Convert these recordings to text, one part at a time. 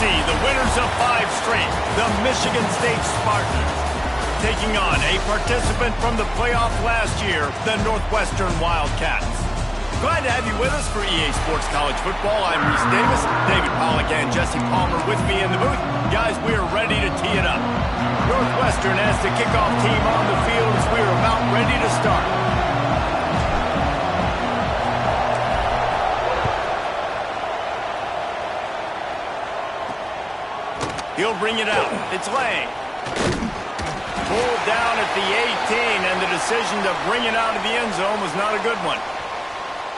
see the winners of 5 straight, the Michigan State Spartans, taking on a participant from the playoff last year, the Northwestern Wildcats. Glad to have you with us for EA Sports College Football. I'm Reese Davis, David Pollack and Jesse Palmer with me in the booth. Guys, we are ready to tee it up. Northwestern has the kickoff team on the field as we are about ready to start. He'll bring it out. It's Lang. Pulled down at the 18, and the decision to bring it out of the end zone was not a good one.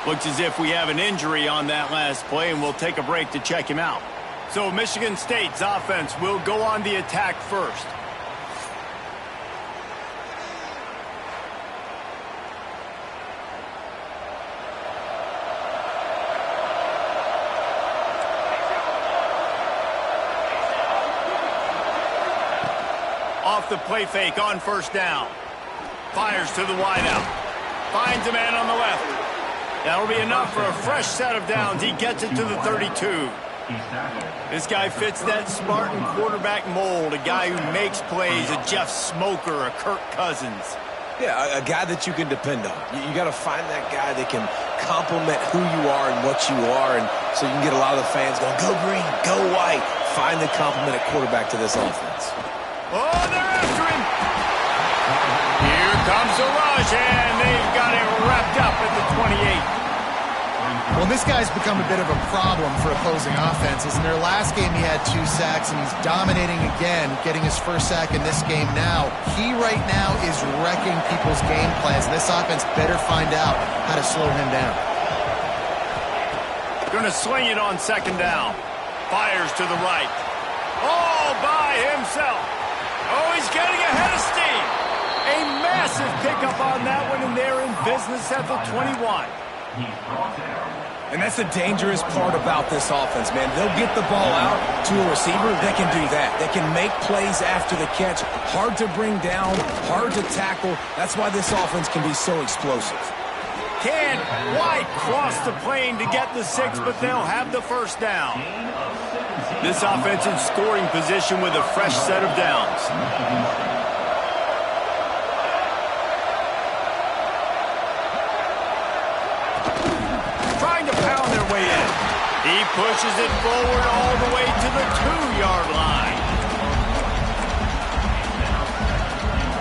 Looks as if we have an injury on that last play, and we'll take a break to check him out. So Michigan State's offense will go on the attack first. Off the play fake on first down. Fires to the wideout. Finds a man on the left. That'll be enough for a fresh set of downs. He gets it to the 32. This guy fits that Spartan quarterback mold. A guy who makes plays, a Jeff Smoker, a Kirk Cousins. Yeah, a guy that you can depend on. You got to find that guy that can complement who you are and what you are, and so you can get a lot of the fans going, go green, go white. Find the complement at quarterback to this offense. Oh, they're after him. Here comes the rush, and they've got it wrapped up at the 28. Well, this guy's become a bit of a problem for opposing offenses. In their last game, he had 2 sacks, and he's dominating again, getting his first sack in this game now. He right now is wrecking people's game plans. This offense better find out how to slow him down. Going to sling it on second down. Fires to the right. All by himself. Oh, he's getting ahead of steam. A massive pickup on that one, and they're in business at the 21. And that's the dangerous part about this offense, man. They'll get the ball out to a receiver. They can do that. They can make plays after the catch. Hard to bring down, hard to tackle. That's why this offense can be so explosive. Can't quite cross the plane to get the 6, but they'll have the first down. This offense in scoring position with a fresh set of downs. Trying to pound their way in. He pushes it forward all the way to the 2-yard line.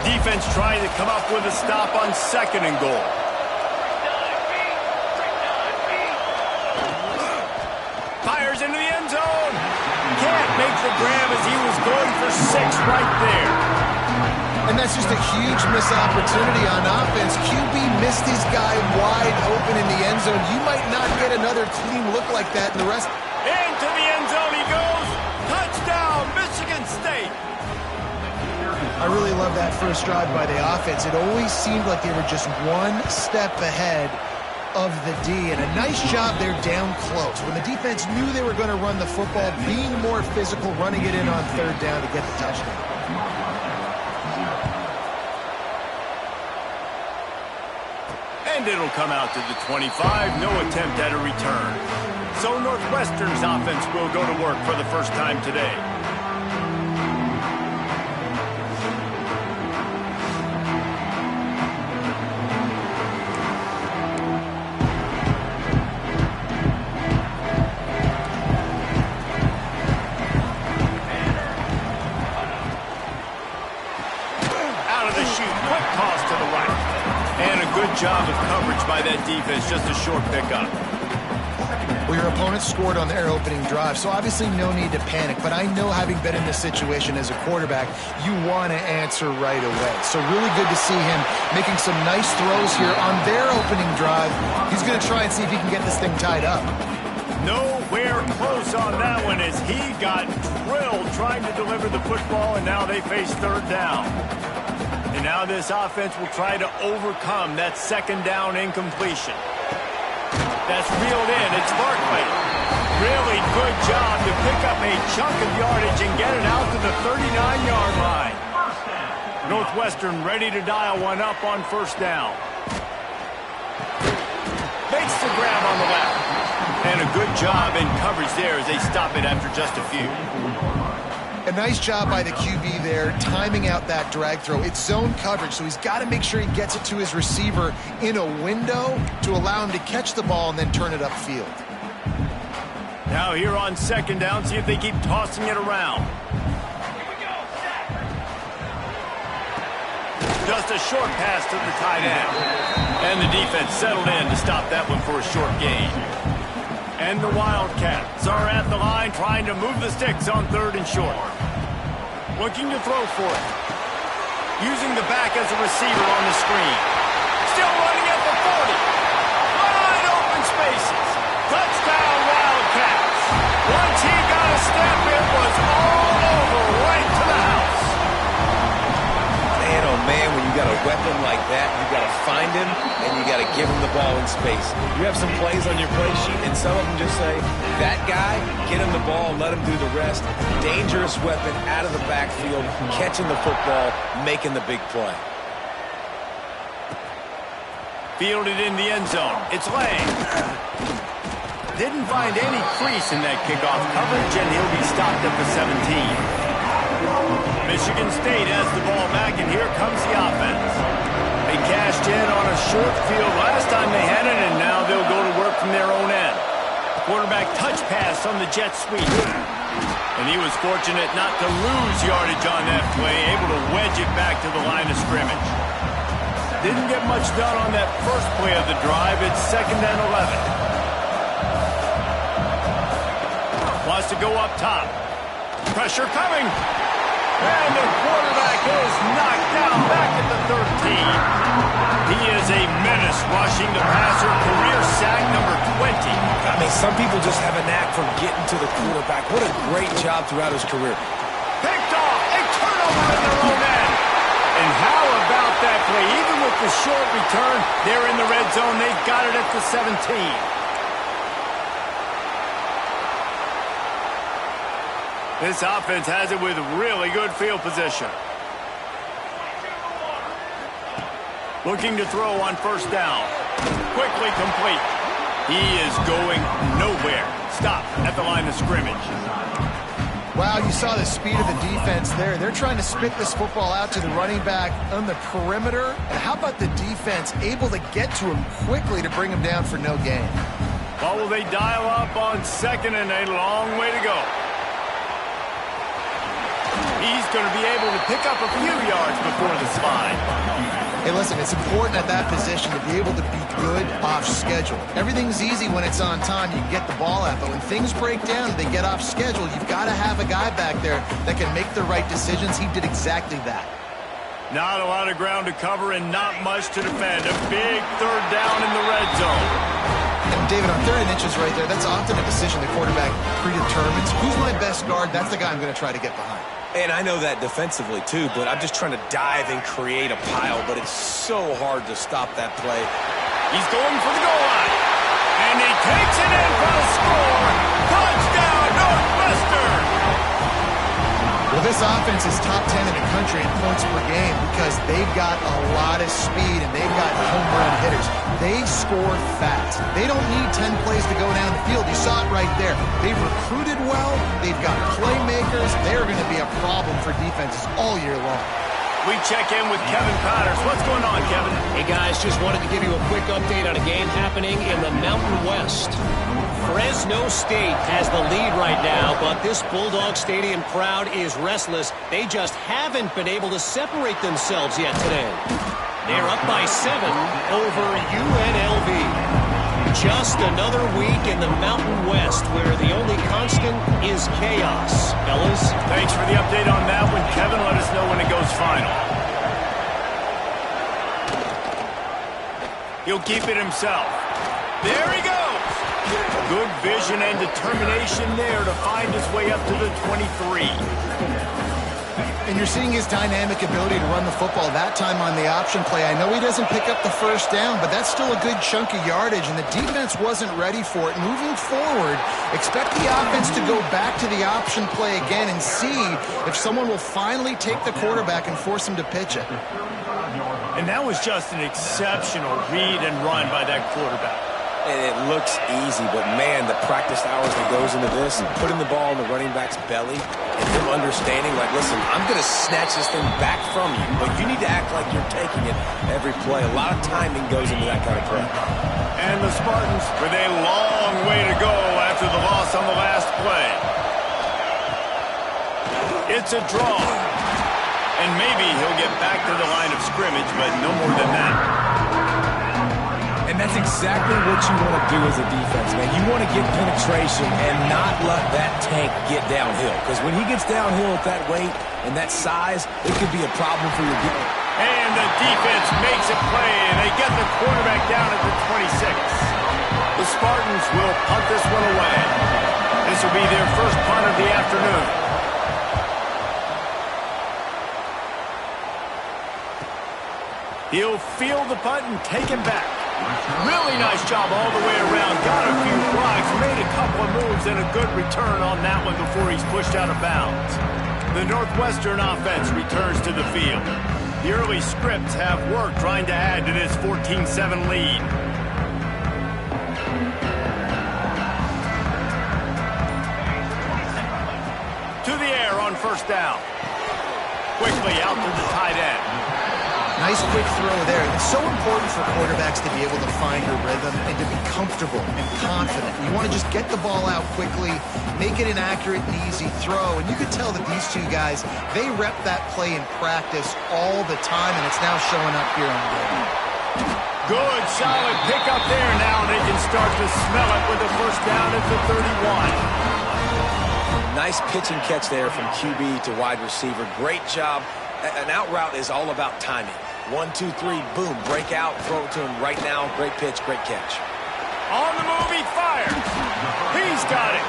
Defense trying to come up with a stop on second and goal. Fires into the end zone. Can't make the grab as he was going for 6 right there. And that's just a huge missed opportunity on offense. QB missed his guy wide open in the end zone. You might not get another clean look like that in the rest. Into the end zone he goes. Touchdown, Michigan State. I really love that first drive by the offense. It always seemed like they were just one step ahead of the D, and a nice job there down close. When the defense knew they were going to run the football, being more physical, running it in on third down to get the touchdown. And it'll come out to the 25, no attempt at a return. So Northwestern's offense will go to work for the first time today. Job of coverage by that defense, just a short pickup. Well, your opponent scored on their opening drive, so obviously no need to panic, but I know, having been in this situation as a quarterback, you want to answer right away. So really good to see him making some nice throws here on their opening drive. He's going to try and see if he can get this thing tied up. Nowhere close on that one as he got drilled trying to deliver the football, and now they face third down. And now this offense will try to overcome that second down incompletion. That's reeled in. It's Barkley. Really good job to pick up a chunk of yardage and get it out to the 39-yard line. Northwestern ready to dial one up on first down. Makes the grab on the left. playing a good job in coverage there as they stop it after just a few. A nice job by the QB there, timing out that drag throw. It's zone coverage, so he's got to make sure he gets it to his receiver in a window to allow him to catch the ball and then turn it upfield. Now here on second down, see if they keep tossing it around. Just a short pass to the tight end. And the defense settled in to stop that one for a short gain. And the Wildcats are at the line trying to move the sticks on 3rd and short. Looking to throw for it. Using the back as a receiver on the screen. Still running at the 40. Wide open spaces. Touchdown Wildcats. Once he got a step, it was all over right to the house. Man, oh man, when you got a weapon like that, you got to find him and you got to give him the ball in space. You have some plays on your play sheet, and some of them just say, that guy, get him the ball, let him do the rest. Dangerous weapon out of the backfield, catching the football, making the big play. Fielded in the end zone. It's Lang. Didn't find any crease in that kickoff coverage, and he'll be stopped at the 17. Michigan State has the ball back, and here comes the offense. They cashed in on a short field last time they had it, and now they'll go to work from their own end. Quarterback touch pass on the jet sweep. And he was fortunate not to lose yardage on that play, able to wedge it back to the line of scrimmage. Didn't get much done on that first play of the drive. It's 2nd and 11. Wants to go up top. Pressure coming. And the quarterback is knocked down back at the 13. He is a menace rushing the passer. Career sack number 20. I mean, some people just have a knack for getting to the quarterback. What a great job throughout his career. Picked off. A turnover in their own end. And how about that play? Even with the short return, they're in the red zone. They got it at the 17. This offense has it with really good field position. Looking to throw on 1st down. Quickly complete. He is going nowhere. Stop at the line of scrimmage. Wow, you saw the speed of the defense there. They're trying to spit this football out to the running back on the perimeter. And how about the defense able to get to him quickly to bring him down for no gain? Well, will they dial up on 2nd and a long way to go? He's going to be able to pick up a few yards before the slide. Hey, listen, it's important at that position to be able to be good off schedule. Everything's easy when it's on time. You get the ball out. But when things break down, they get off schedule. You've got to have a guy back there that can make the right decisions. He did exactly that. Not a lot of ground to cover and not much to defend. A big 3rd down in the red zone. And David, on 3rd and inches right there, that's often a decision the quarterback predetermines. Who's my best guard? That's the guy I'm going to try to get behind. And I know that defensively, too, but I'm just trying to dive and create a pile, but it's so hard to stop that play. He's going for the goal line. And he takes it in for the score. Touchdown, Northwestern! Well, this offense is top 10 in the country in points per game because they've got a lot of speed and they've got home run hitters. They score fast. They don't need 10 plays to go down the field. You saw it right there. They've recruited well. They've got playmakers. They're going to be a problem for defenses all year long. We check in with Kevin Connors. What's going on, Kevin? Hey, guys, just wanted to give you a quick update on a game happening in the Mountain West. Fresno State has the lead right now, but this Bulldog Stadium crowd is restless. They just haven't been able to separate themselves yet today. They're up by 7 over UNLV. Just another week in the Mountain West where the only constant is chaos. Fellas? Thanks for the update on that one, Kevin. Let us know when it goes final. He'll keep it himself. There he goes. Good vision and determination there to find his way up to the 23. And you're seeing his dynamic ability to run the football that time on the option play. I know he doesn't pick up the 1st down, but that's still a good chunk of yardage, and the defense wasn't ready for it. Moving forward, expect the offense to go back to the option play again and see if someone will finally take the quarterback and force him to pitch it. And that was just an exceptional read and run by that quarterback. And it looks easy, but man, the practice hours that goes into this and putting the ball in the running back's belly and him understanding, like, listen, I'm going to snatch this thing back from you, but you need to act like you're taking it every play. A lot of timing goes into that kind of play. And the Spartans with a long way to go after the loss on the last play. It's a draw. And maybe he'll get back to the line of scrimmage, but no more than that. And that's exactly what you want to do as a defense, man. You want to get penetration and not let that tank get downhill. Because when he gets downhill at that weight and that size, it could be a problem for your defense. And the defense makes a play, and they get the quarterback down at the 26. The Spartans will punt this one away. This will be their first punt of the afternoon. He'll field the punt and take him back. Really nice job all the way around. Got a few blocks, made a couple of moves, and a good return on that one before he's pushed out of bounds. The Northwestern offense returns to the field. The early scripts have worked trying to add to this 14-7 lead. To the air on first down. Quickly out to the tight end. Nice quick throw there. It's so important for quarterbacks to be able to find a rhythm and to be comfortable and confident. You want to just get the ball out quickly, make it an accurate and easy throw. And you could tell that these two guys, they rep that play in practice all the time, and it's now showing up here on game. Good, solid pickup there. Now they can start to smell it with a first down at the 31. Nice pitch and catch there from QB to wide receiver. Great job. An out route is all about timing. 1, 2, 3, boom, break out, throw it to him right now. Great pitch, great catch. On the move, he fires. He's got it.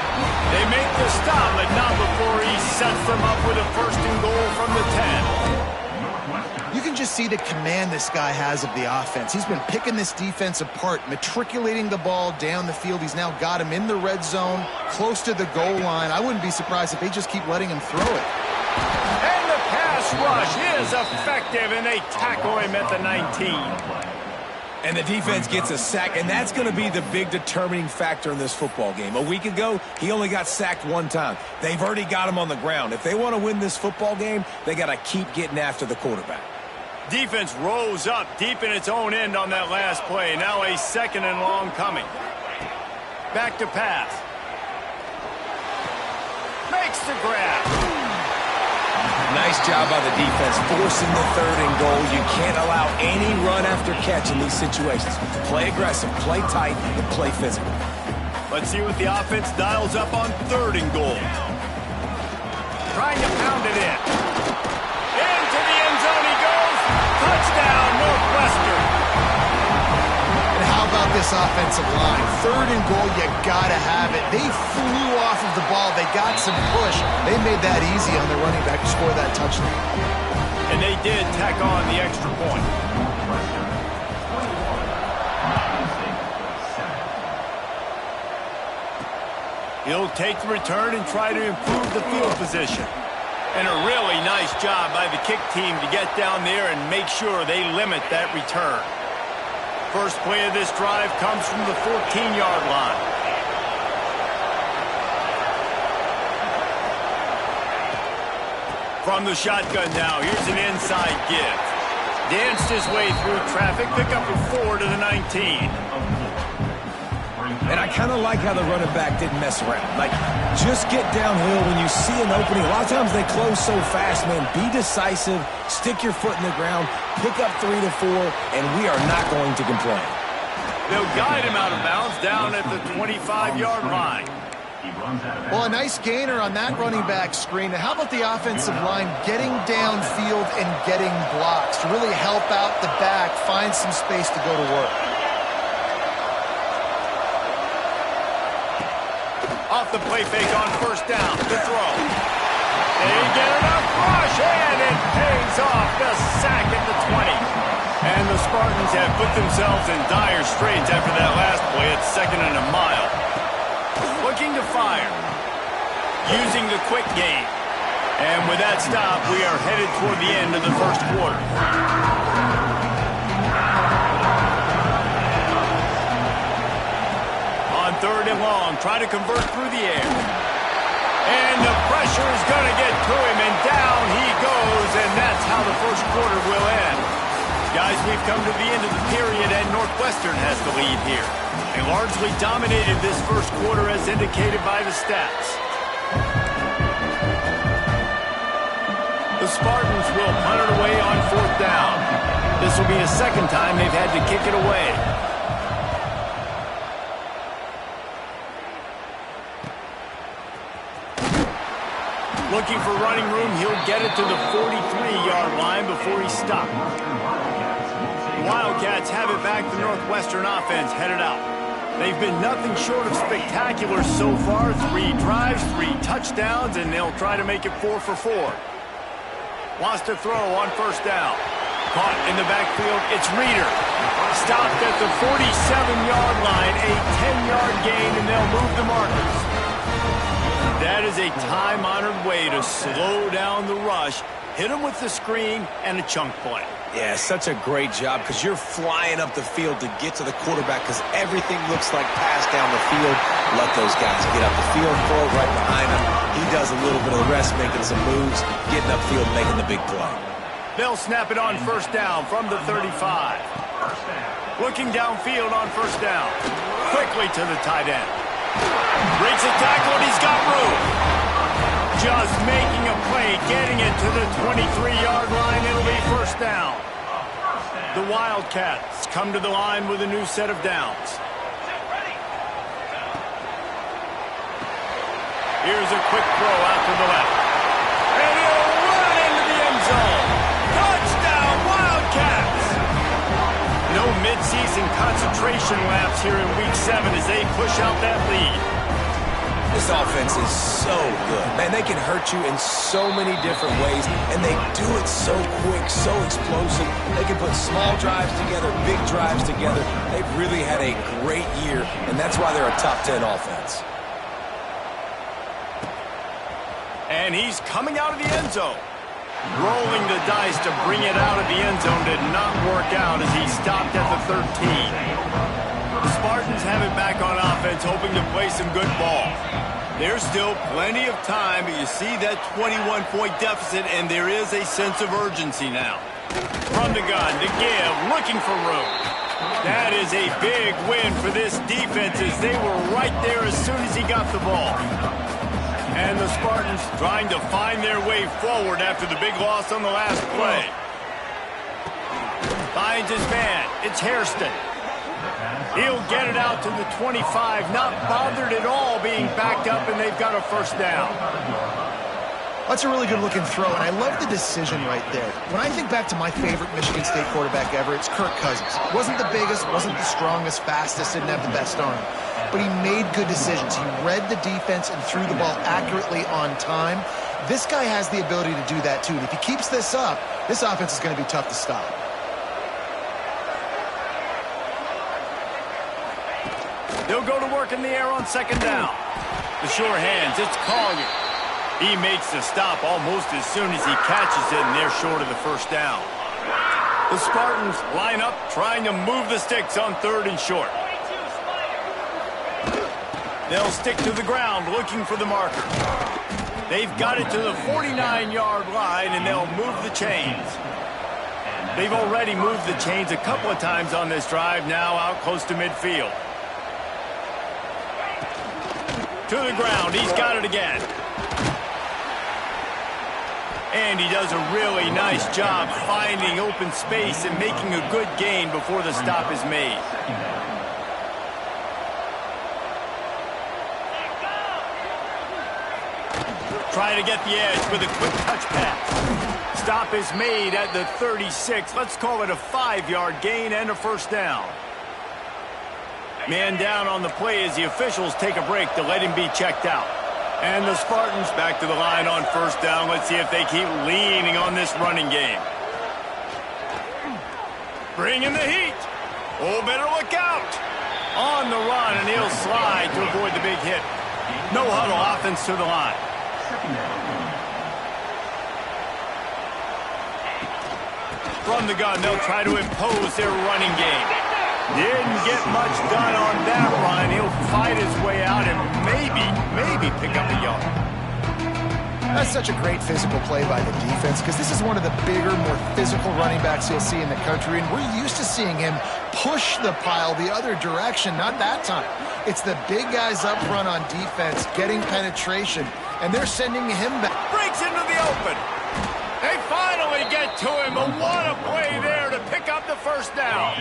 They make the stop, but not before he sets them up with a first and goal from the 10. You can just see the command this guy has of the offense. He's been picking this defense apart, matriculating the ball down the field. He's now got him in the red zone, close to the goal line. I wouldn't be surprised if they just keep letting him throw it. And the pass rush is effective, and they tackle him at the 19. And the defense gets a sack, and that's going to be the big determining factor in this football game. A week ago, he only got sacked one time. They've already got him on the ground. If they want to win this football game, they got to keep getting after the quarterback. Defense rose up deep in its own end on that last play. Now a second and long coming. Back to pass. Makes the grab. Nice job by the defense, forcing the third and goal. You can't allow any run after catch in these situations. Play aggressive, play tight, and play physical. Let's see what the offense dials up on third and goal. Trying to pound it in. Into the end zone he goes. Touchdown, Northwestern. And how about this offensive line? Third and goal, you gotta have it. They flew off of the ball. They got some push. They made that easy on their running back to score that touchdown. And they did tack on the extra point. He'll take the return and try to improve the field position. And a really nice job by the kick team to get down there and make sure they limit that return. First play of this drive comes from the 14-yard line. From the shotgun now, here's an inside give. Danced his way through traffic, pick up a 4 to the 19. And I kind of like how the running back didn't mess around. Like, just get downhill when you see an opening. A lot of times they close so fast, man. Be decisive, stick your foot in the ground, pick up 3 to 4, and we are not going to complain. They'll guide him out of bounds down at the 25-yard line. Well, a nice gainer on that running back screen. Now, how about the offensive line getting downfield and getting blocks to really help out the back, find some space to go to work? Off the play fake on first down, the throw. They get enough rush, and it pays off. The sack at the 20. And the Spartans have put themselves in dire straits after that last play at 2nd and a mile. Looking to fire. Using the quick game. And with that stop, we are headed toward the end of the first quarter. 3rd and long. Try to convert through the air. And the pressure is going to get to him, and down he goes, and that's how the first quarter will end. Guys, we've come to the end of the period, and Northwestern has the lead here. They largely dominated this first quarter as indicated by the stats. The Spartans will punt it away on 4th down. This will be the second time they've had to kick it away. Looking for running room, he'll get it to the 43-yard line before he's stopped. The Wildcats have it back. The Northwestern offense headed out. They've been nothing short of spectacular so far. 3 drives, 3 touchdowns, and they'll try to make it 4 for 4. Wants to throw on 1st down. Caught in the backfield, it's Reeder. Stopped at the 47-yard line, a 10-yard gain, and they'll move the markers. That is a time-honored way to slow down the rush, hit him with the screen, and a chunk play. Yeah, such a great job because you're flying up the field to get to the quarterback because everything looks like pass down the field. Let those guys get up the field, throw it right behind him. He does a little bit of the rest, making some moves, getting upfield, making the big play. They'll snap it on 1st down from the 35. Looking downfield on 1st down. Quickly to the tight end. Breaks a tackle, and he's got room. Just making a play, getting it to the 23-yard line. It'll be 1st down. The Wildcats come to the line with a new set of downs. Here's a quick throw out to the left. And he'll run into the end zone. Touchdown, Wildcats! No midseason concentration laps here in Week 7 as they push out that lead. This offense is so good. Man, they can hurt you in so many different ways, and they do it so quick, so explosive. They can put small drives together, big drives together. They've really had a great year, and that's why they're a top 10 offense. And he's coming out of the end zone. Rolling the dice to bring it out of the end zone did not work out as he stopped at the 13. The Spartans have it back on offense, hoping to play some good ball. There's still plenty of time, but you see that 21-point deficit, and there is a sense of urgency now. From the gun to give, looking for room. That is a big win for this defense as they were right there as soon as he got the ball. And the Spartans trying to find their way forward after the big loss on the last play. Finds his man. It's Hairston. He'll get it out to the 25, not bothered at all being backed up, and they've got a 1st down. That's a really good-looking throw, and I love the decision right there. When I think back to my favorite Michigan State quarterback ever, it's Kirk Cousins. Wasn't the biggest, wasn't the strongest, fastest, didn't have the best arm. But he made good decisions. He read the defense and threw the ball accurately on time. This guy has the ability to do that, too. And if he keeps this up, this offense is going to be tough to stop. They'll go to work in the air on 2nd down. The sure hands, it's Collier. He makes the stop almost as soon as he catches it, and they're short of the 1st down. The Spartans line up, trying to move the sticks on 3rd and short. They'll stick to the ground, looking for the marker. They've got it to the 49-yard line, and they'll move the chains. They've already moved the chains a couple of times on this drive, now out close to midfield. To the ground, he's got it again. And he does a really nice job finding open space and making a good gain before the stop is made. Trying to get the edge with a quick touch pass. Stop is made at the 36. Let's call it a 5-yard gain and a 1st down. Man down on the play as the officials take a break to let him be checked out. And the Spartans back to the line on 1st down. Let's see if they keep leaning on this running game. Bring in the heat. Oh, better look out. On the run, and he'll slide to avoid the big hit. No huddle offense to the line. From the gun, they'll try to impose their running game. Didn't get much done on that run. He'll fight his way out and maybe pick up a yard. That's such a great physical play by the defense because this is one of the bigger, more physical running backs you'll see in the country, and we're used to seeing him push the pile the other direction. Not that time. It's the big guys up front on defense getting penetration, and they're sending him back. Breaks into the open. They finally get to him, but what a play there to pick up the first down.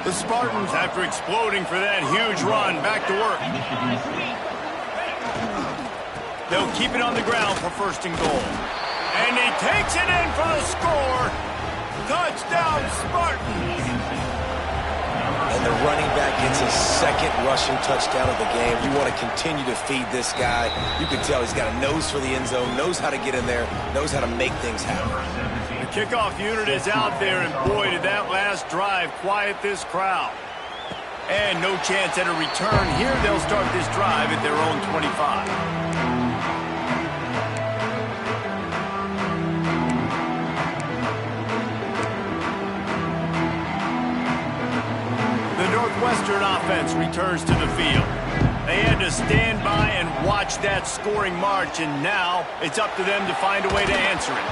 The Spartans, after exploding for that huge run, back to work. They'll keep it on the ground for first and goal. And he takes it in for the score. Touchdown, Spartans. And the running back gets his second rushing touchdown of the game. You want to continue to feed this guy. You can tell he's got a nose for the end zone, knows how to get in there, knows how to make things happen. The kickoff unit is out there, and boy, did that last drive quiet this crowd. And no chance at a return. Here they'll start this drive at their own 25. Northwestern offense returns to the field. They had to stand by and watch that scoring march, and now it's up to them to find a way to answer it.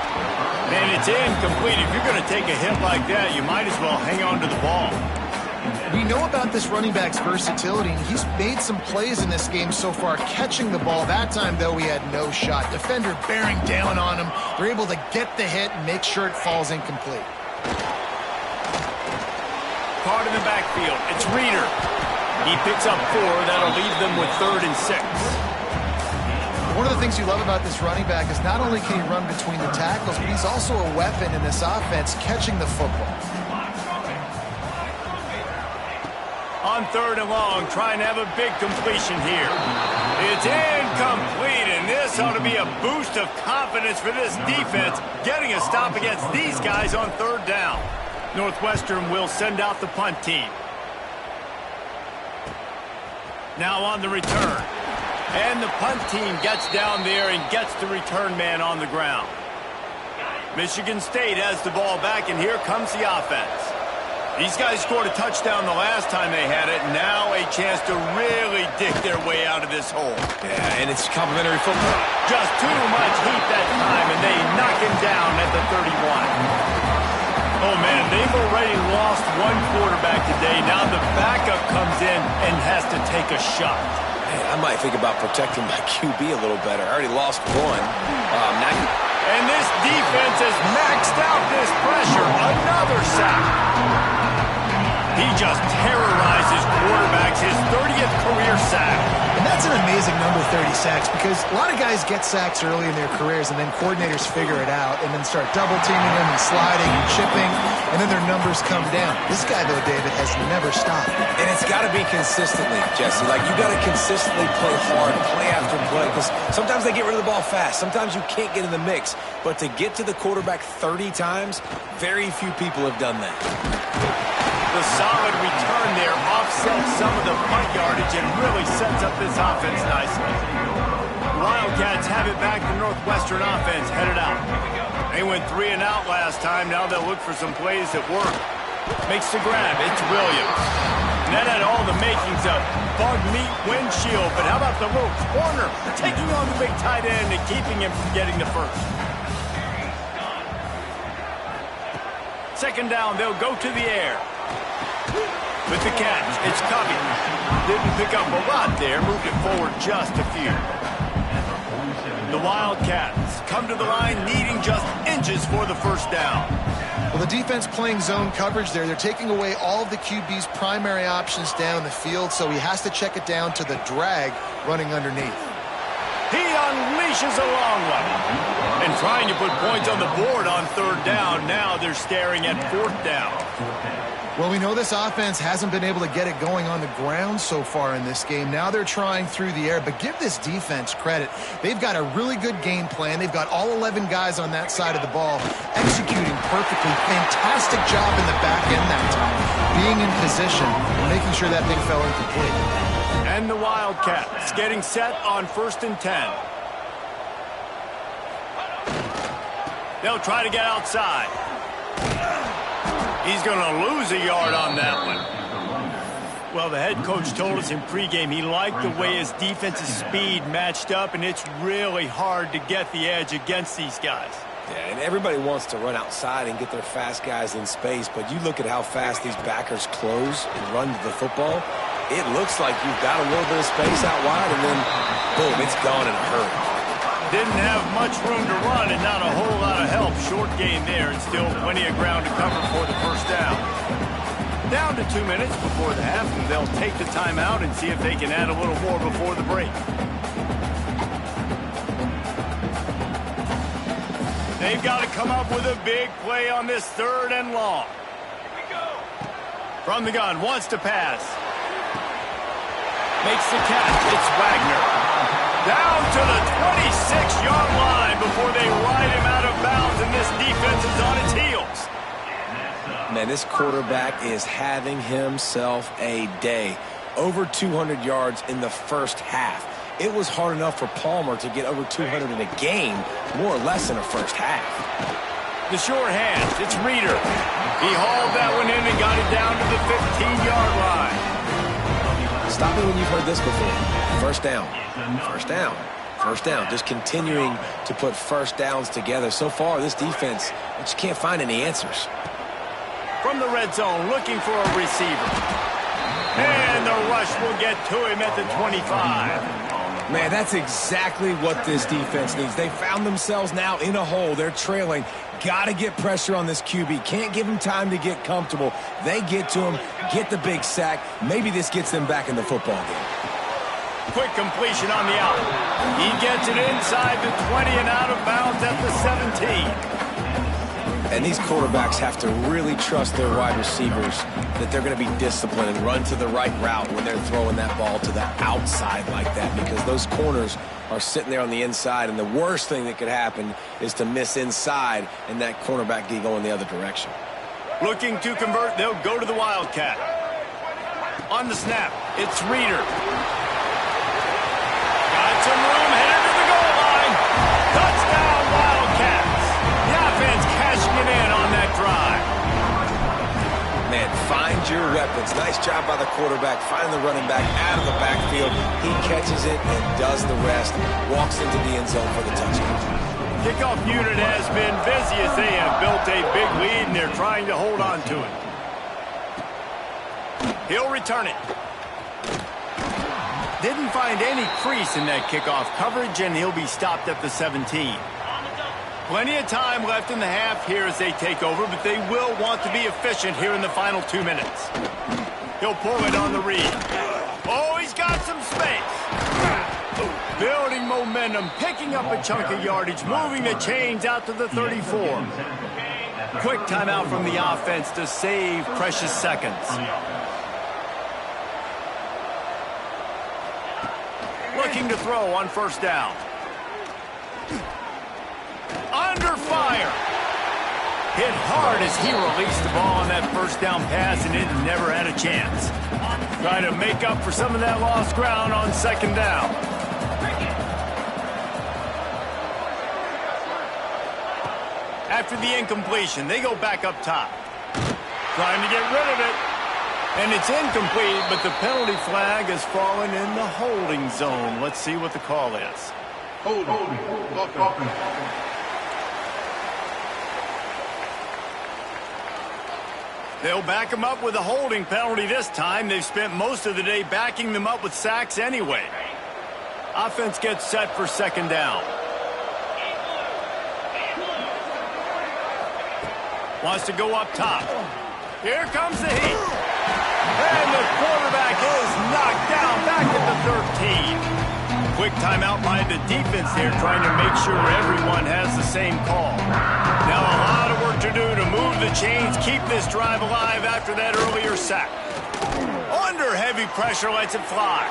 And it's incomplete. If you're going to take a hit like that, you might as well hang on to the ball. We know about this running back's versatility, and he's made some plays in this game so far, catching the ball. That time, though, he had no shot. Defender bearing down on him. They're able to get the hit and make sure it falls incomplete. Card in the backfield. It's Reeder. He picks up 4. That'll leave them with 3rd and 6. One of the things you love about this running back is not only can he run between the tackles, but he's also a weapon in this offense catching the football. On 3rd and long, trying to have a big completion here. It's incomplete, and this ought to be a boost of confidence for this defense, getting a stop against these guys on 3rd down. Northwestern will send out the punt team. Now on the return. And the punt team gets down there and gets the return man on the ground. Michigan State has the ball back, and here comes the offense. These guys scored a touchdown the last time they had it. Now a chance to really dig their way out of this hole. Yeah, and it's complimentary football. Just too much heat that time, and they knock him down at the 31. Oh, man, they've already lost one quarterback today. Now the backup comes in and has to take a shot. Man, I might think about protecting my QB a little better. I already lost one. And this defense has maxed out this pressure. Another sack. He just terrorizes quarterbacks, his 30th career sack. And that's an amazing number, 30 sacks, because a lot of guys get sacks early in their careers, and then coordinators figure it out and then start double-teaming them and sliding and chipping, and then their numbers come down. This guy, though, David, has never stopped. And it's got to be consistently, Jesse. Like, you got to consistently play hard, play after play, because sometimes they get rid of the ball fast. Sometimes you can't get in the mix. But to get to the quarterback 30 times, very few people have done that. The solid return there offsets some of the punt yardage and really sets up this offense nicely. Wildcats have it back. The Northwestern offense headed out. They went 3 and out last time. Now they'll look for some plays that work. Makes the grab. It's Williams. And that had all the makings of bug meat windshield. But how about the little corner taking on the big tight end and keeping him from getting the first? Second down, they'll go to the air. With the catch, it's Covey. Didn't pick up a lot there, moved it forward just a few. The Wildcats come to the line needing just inches for the first down. Well, the defense playing zone coverage there. They're taking away all of the QB's primary options down the field, so he has to check it down to the drag running underneath. He unleashes a long one. And trying to put points on the board on 3rd down. Now they're staring at 4th down. Well, we know this offense hasn't been able to get it going on the ground so far in this game. Now they're trying through the air, but give this defense credit. They've got a really good game plan. They've got all 11 guys on that side of the ball executing perfectly. Fantastic job in the back end that time, being in position and making sure that thing fell incomplete. And the Wildcats getting set on 1st and 10. They'll try to get outside. He's going to lose a yard on that one. Well, the head coach told us in pregame he liked the way his defensive speed matched up, and it's really hard to get the edge against these guys. Yeah, and everybody wants to run outside and get their fast guys in space, but you look at how fast these backers close and run to the football, it looks like you've got a little bit of space out wide, and then, boom, it's gone in a hurry. Didn't have much room to run and not a whole lot of help. Short gain there, and still plenty of ground to cover for the first down. Down to 2 minutes before the half, and they'll take the timeout and see if they can add a little more before the break. They've got to come up with a big play on this 3rd and long. Here we go. From the gun, wants to pass. Makes the catch. It's Wagner. Down to the 26-yard line before they ride him out of bounds, and this defense is on its heels. Man, this quarterback is having himself a day. Over 200 yards in the first half. It was hard enough for Palmer to get over 200 in a game, more or less in a first half. The short hands, it's Reeder. He hauled that one in and got it down to the 15-yard line. Stop me when you've heard this before. First down, first down, first down. Just continuing to put first downs together. So far, this defense just can't find any answers. From the red zone, looking for a receiver. And the rush will get to him at the 25. Man, that's exactly what this defense needs. They found themselves now in a hole. They're trailing. Got to get pressure on this QB. Can't give him time to get comfortable. They get to him, get the big sack. Maybe this gets them back in the football game. Quick completion on the out. He gets it inside the 20 and out of bounds at the 17. And these quarterbacks have to really trust their wide receivers that they're going to be disciplined and run to the right route when they're throwing that ball to the outside like that, because those corners are sitting there on the inside, and the worst thing that could happen is to miss inside and that cornerback be going the other direction. Looking to convert, they'll go to the Wildcat. On the snap, it's Reeder. Got some room, headed to the goal line. Touchdown, Wildcats. The offense cashing it in on that drive. Man, find your weapons. Nice job by the quarterback. Find the running back out of the backfield. He catches it and does the rest. Walks into the end zone for the touchdown. Kickoff unit has been busy as they have built a big lead, and they're trying to hold on to it. He'll return it. Didn't find any crease in that kickoff coverage, and he'll be stopped at the 17. Plenty of time left in the half here as they take over, but they will want to be efficient here in the final 2 minutes. He'll pull it on the read. Oh, he's got some space. Building momentum, picking up a chunk of yardage, moving the chains out to the 34. Quick timeout from the offense to save precious seconds. Looking to throw on first down. Under fire. Hit hard as he released the ball on that first down pass, and it never had a chance. Trying to make up for some of that lost ground on second down. After the incompletion, they go back up top. Trying to get rid of it. And it's incomplete, but the penalty flag has fallen in the holding zone. Let's see what the call is. Holding. They'll back them up with a holding penalty this time. They've spent most of the day backing them up with sacks anyway. Offense gets set for second down. Wants to go up top. Here comes the heat. And the quarterback is knocked down back at the 13. Quick timeout by the defense there, trying to make sure everyone has the same call. Now a lot of work to do to move the chains, keep this drive alive after that earlier sack. Under heavy pressure, lets it fly.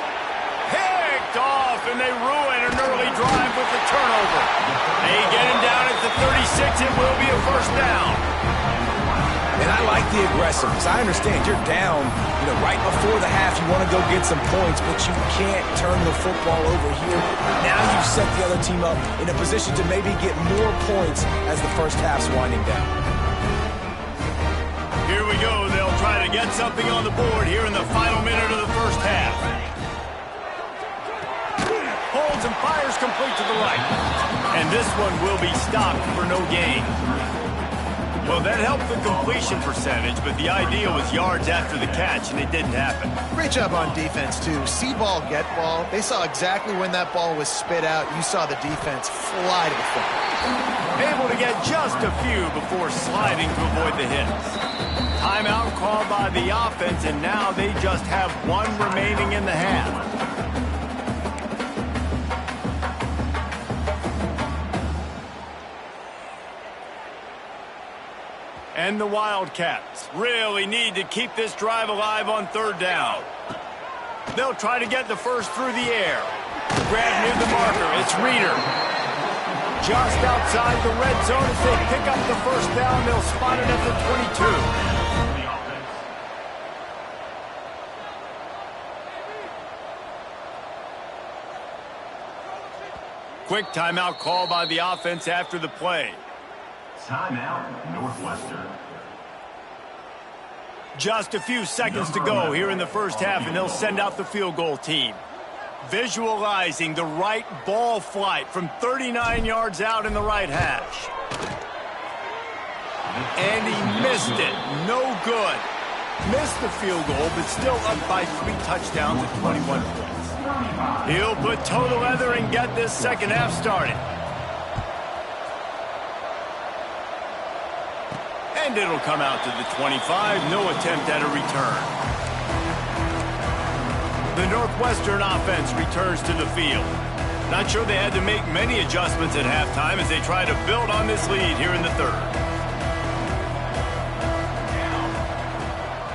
Picked off, and they ruin an early drive with the turnover. They get him down at the 36. It will be a first down. And I like the aggressiveness. I understand you're down, right before the half. You want to go get some points, but you can't turn the football over here. Now you've set the other team up in a position to maybe get more points as the first half's winding down. Here we go. They'll try to get something on the board here in the final minute of the first half. Holds and fires complete to the right. And this one will be stopped for no gain. Well, that helped the completion percentage, but the idea was yards after the catch, and it didn't happen. Great job on defense, too. See ball, get ball. They saw exactly when that ball was spit out. You saw the defense fly to the football. Able to get just a few before sliding to avoid the hits. Timeout called by the offense, and now they just have one remaining in the half. And the Wildcats really need to keep this drive alive on third down. They'll try to get the first through the air. Grab near the marker. It's Reeder. Just outside the red zone as they pick up the first down. They'll spot it at the 22. Quick timeout call by the offense after the play. Timeout, Northwestern. Just a few seconds to go here in the first half, and they'll send out the field goal team. Visualizing the right ball flight from 39 yards out in the right hash. And he missed it. No good. Missed the field goal, but still up by 3 touchdowns at 21 points. He'll put toe to leather and get this second half started. And it'll come out to the 25. No attempt at a return. The Northwestern offense returns to the field. Not sure they had to make many adjustments at halftime as they try to build on this lead here in the third.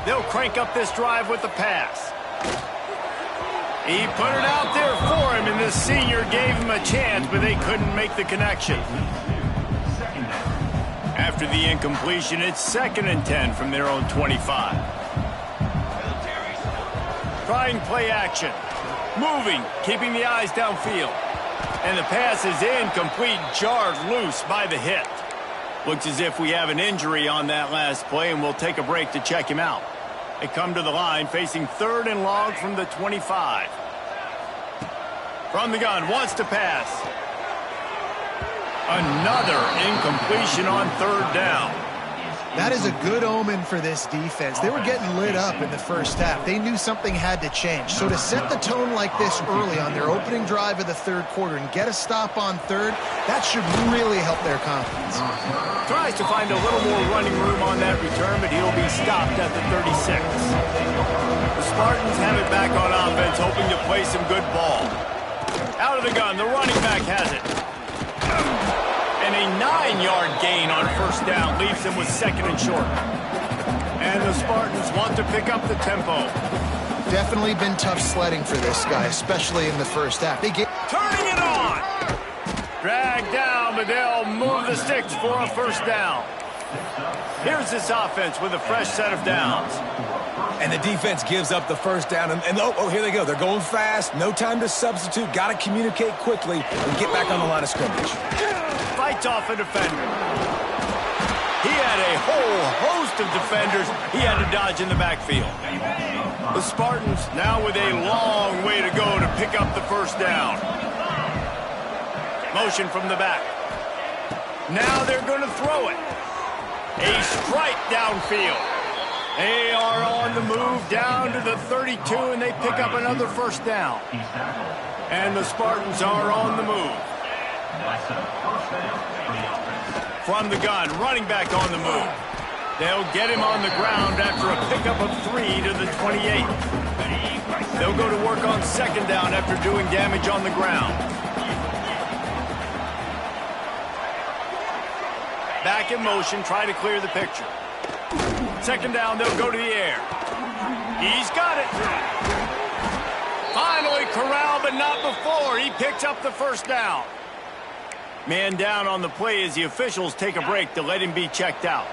They'll crank up this drive with the pass. He put it out there for him, and the senior gave him a chance, but they couldn't make the connection. After the incompletion, it's 2nd and 10 from their own 25. Trying play action. Moving, keeping the eyes downfield. And the pass is incomplete, jarred loose by the hit. Looks as if we have an injury on that last play, and we'll take a break to check him out. They come to the line, facing 3rd and long from the 25. From the gun, wants to pass. Another incompletion on 3rd down. That is a good omen for this defense. They were getting lit up in the first half. They knew something had to change. So to set the tone like this early on their opening drive of the 3rd quarter and get a stop on 3rd, that should really help their confidence. Tries to find a little more running room on that return, but he'll be stopped at the 36. The Spartans have it back on offense, hoping to play some good ball. Out of the gun, the running back has it. And a 9-yard gain on 1st down leaves them with 2nd and short. And the Spartans want to pick up the tempo. Definitely been tough sledding for this guy, especially in the first half. Turning it on! Dragged down, but they'll move the sticks for a 1st down. Here's this offense with a fresh set of downs. And the defense gives up the 1st down. And here they go. They're going fast. No time to substitute. Got to communicate quickly and get back on the line of scrimmage. Fights off a defender. He had a whole host of defenders he had to dodge in the backfield. The Spartans now with a long way to go to pick up the 1st down. Motion from the back. Now they're going to throw it. A strike downfield. They are on the move down to the 32, and they pick up another 1st down. And the Spartans are on the move. From the gun, running back on the move. They'll get him on the ground after a pickup of 3 to the 28. They'll go to work on 2nd down after doing damage on the ground. Back in motion, try to clear the picture. 2nd down, they'll go to the air. He's got it. Finally corralled, but not before. He picks up the 1st down. Man down on the play as the officials take a break to let him be checked out.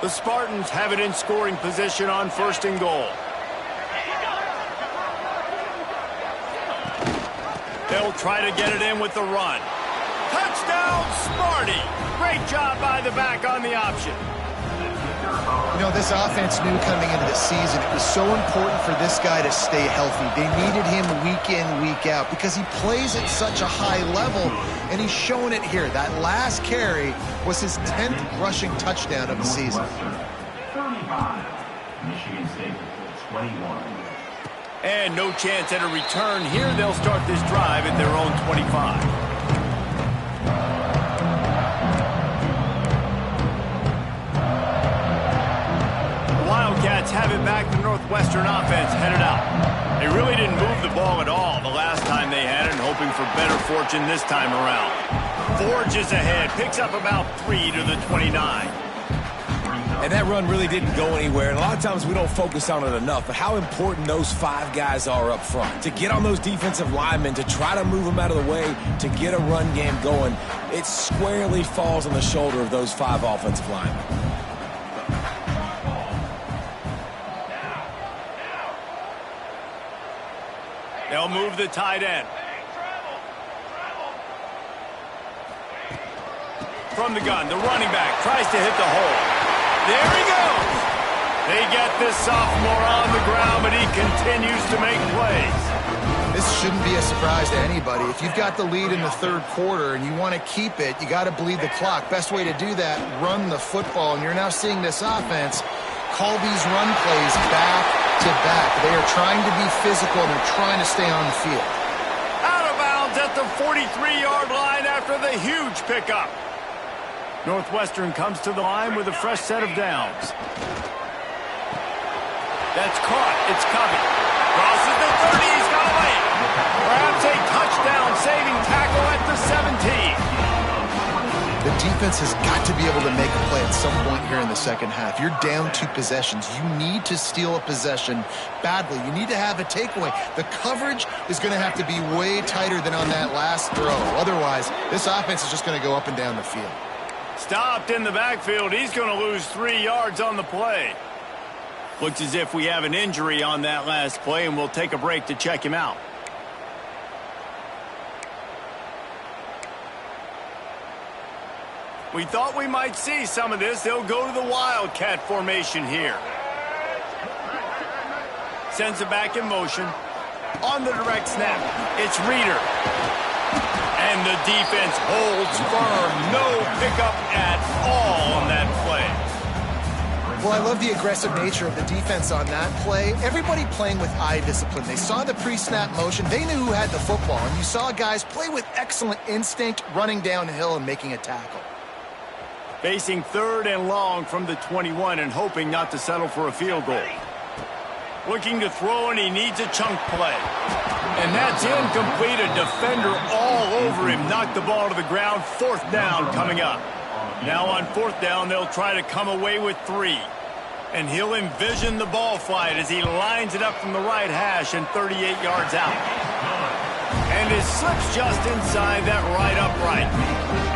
The Spartans have it in scoring position on 1st and goal. They'll try to get it in with the run. Touchdown, Sparty! Great job by the back on the option. You know, this offense knew coming into the season it was so important for this guy to stay healthy. They needed him week in, week out because he plays at such a high level, and he's showing it here. That last carry was his 10th rushing touchdown of the season. 35, Michigan State, 21. And no chance at a return here. They'll start this drive at their own 25. Wildcats have it back. The Northwestern offense headed out. They really didn't move the ball at all the last time they had it, and hoping for better fortune this time around. Forges ahead, picks up about 3 to the 29. And that run really didn't go anywhere. And a lot of times we don't focus on it enough, but how important those 5 guys are up front. To get on those defensive linemen, to try to move them out of the way, to get a run game going, it squarely falls on the shoulder of those 5 offensive linemen. They'll move the tight end. From the gun, the running back tries to hit the hole. There he goes. They get this sophomore on the ground, but he continues to make plays. This shouldn't be a surprise to anybody. If you've got the lead in the third quarter and you want to keep it, you got to bleed the clock. Best way to do that, run the football. And you're now seeing this offense call these run plays back to back. They are trying to be physical, and they're trying to stay on the field. Out of bounds at the 43-yard line after the huge pickup. Northwestern comes to the line with a fresh set of downs. That's caught. It's Covey. Crosses the 30. He's got away. Perhaps a touchdown-saving tackle at the 17. The defense has got to be able to make a play at some point here in the second half. You're down 2 possessions. You need to steal a possession badly. You need to have a takeaway. The coverage is going to have to be way tighter than on that last throw. Otherwise, this offense is just going to go up and down the field. Stopped in the backfield. He's going to lose 3 yards on the play. Looks as if we have an injury on that last play, and we'll take a break to check him out. We thought we might see some of this. They'll go to the Wildcat formation here. Sends it back in motion. On the direct snap, it's Reeder. And the defense holds firm. No pickup at all on that play. Well, I love the aggressive nature of the defense on that play. Everybody playing with eye discipline. They saw the pre-snap motion. They knew who had the football. And you saw guys play with excellent instinct, running downhill and making a tackle. Facing 3rd and long from the 21 and hoping not to settle for a field goal. Looking to throw, and he needs a chunk play. And that's incomplete. A defender all over him. Knocked the ball to the ground. 4th down coming up. Now on 4th down, they'll try to come away with 3. And he'll envision the ball flight as he lines it up from the right hash and 38 yards out. And it slips just inside that right upright.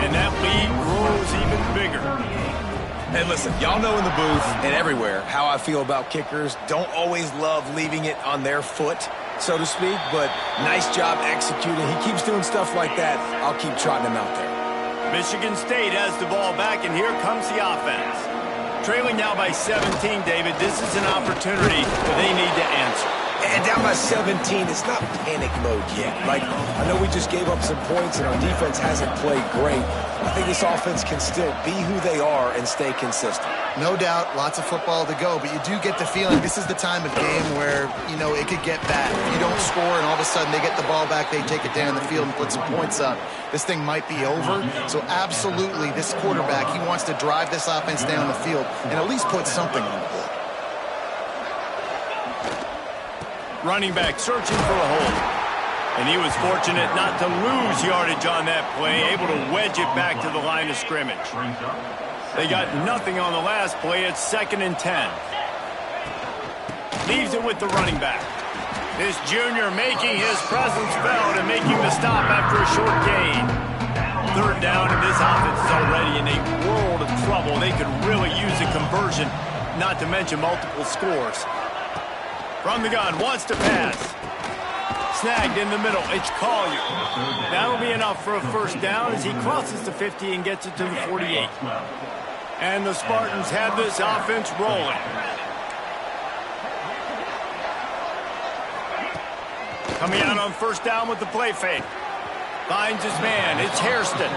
And that lead grows even bigger. And listen, y'all know in the booth and everywhere how I feel about kickers. Don't always love leaving it on their foot, so to speak, but nice job executing. He keeps doing stuff like that. I'll keep trotting him out there. Michigan State has the ball back, and here comes the offense. Trailing now by 17, David. This is an opportunity that they need to answer. And down by 17, it's not panic mode yet. Like, I know we just gave up some points and our defense hasn't played great. I think this offense can still be who they are and stay consistent. No doubt, lots of football to go, but you do get the feeling this is the time of game where, you know, it could get bad. If you don't score and all of a sudden they get the ball back, they take it down the field and put some points up, this thing might be over. So absolutely, this quarterback, he wants to drive this offense down the field and at least put something on the board. Running back searching for a hole. And he was fortunate not to lose yardage on that play, able to wedge it back to the line of scrimmage. They got nothing on the last play. It's 2nd and 10. Leaves it with the running back. This junior making his presence felt and making the stop after a short gain. 3rd down, and this offense is already in a world of trouble. They could really use a conversion, not to mention multiple scores. From the gun, wants to pass. Snagged in the middle, it's Collier. That'll be enough for a 1st down as he crosses the 50 and gets it to the 48. And the Spartans have this offense rolling. Coming out on first down with the play fake. Finds his man. It's Hairston.